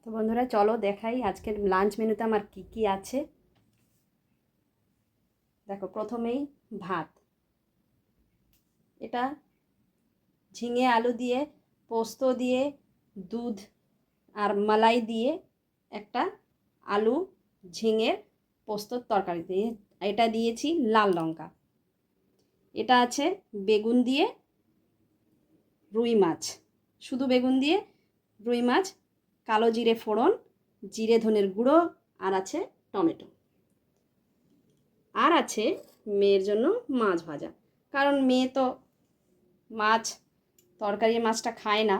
তো বন্ধুরা চলো দেখাই আজকের লাঞ্চ মেনুতে আমার কি কি আছে। দেখো প্রথমেই ভাত, এটা ঝিঙে আলু দিয়ে পোস্ত দিয়ে দুধ আর মালাই দিয়ে একটা আলু ঝিঙের পোস্তর তরকারি দিয়ে, এটা দিয়েছি লাল লঙ্কা। এটা আছে বেগুন দিয়ে রুই মাছ, শুধু বেগুন দিয়ে রুই মাছ, কালো জিরে ফোড়ন, জিরে ধনের গুঁড়ো, আর আছে টমেটো। আর আছে মেয়ের জন্য মাছ ভাজা, কারণ মেয়ে তো মাছ তরকারি মাছটা খায় না,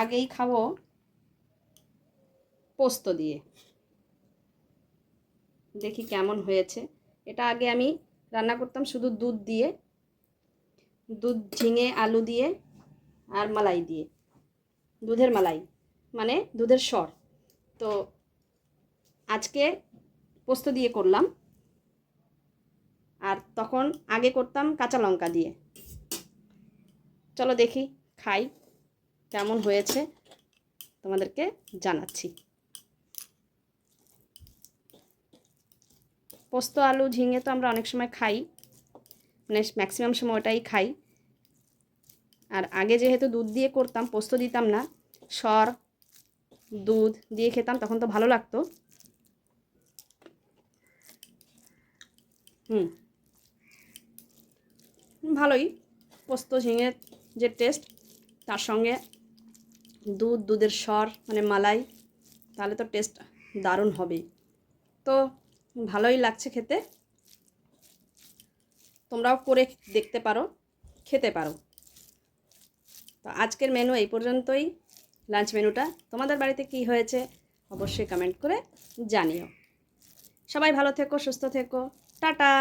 আগেই খাবো পোস্ত দিয়ে। দেখি কেমন হয়েছে। এটা আগে আমি রান্না করতাম শুধু দুধ দিয়ে, দুধ ঝিঙে আলু দিয়ে আর মালাই দিয়ে, দুধের মালাই মানে দুধের সর। তো আজকে পোস্ত দিয়ে করলাম, আর তখন আগে করতাম কাঁচা লঙ্কা দিয়ে। চলো দেখি খাই কেমন হয়েছে, তোমাদেরকে জানাচ্ছি। পোস্ত আলু ঝিঙে তো আমরা অনেক সময় খাই, মানে ম্যাক্সিমাম সময় ওটাই খাই। আর আগে যেহেতু দুধ দিয়ে করতাম, পোস্ত দিতাম না, সর দুধ দিয়ে খেতাম, তখন তো ভালো লাগতো। ভালোই পোস্ত ঝিঙের যে টেস্ট, তার সঙ্গে দুধ দুধের সর মানে মালাই, তাহলে তো টেস্ট দারুণ হবেই। তো ভালোই লাগছে খেতে, তোমরাও করে দেখতে পারো, খেতে পারো। তো আজকের মেনু এই পর্যন্তই। লাঞ্চ মেনুটা তোমাদের বাড়িতে কি হয়েছে অবশ্যই কমেন্ট করে জানিও। সবাই ভালো থেকো, সুস্থ থেকো, টাটা।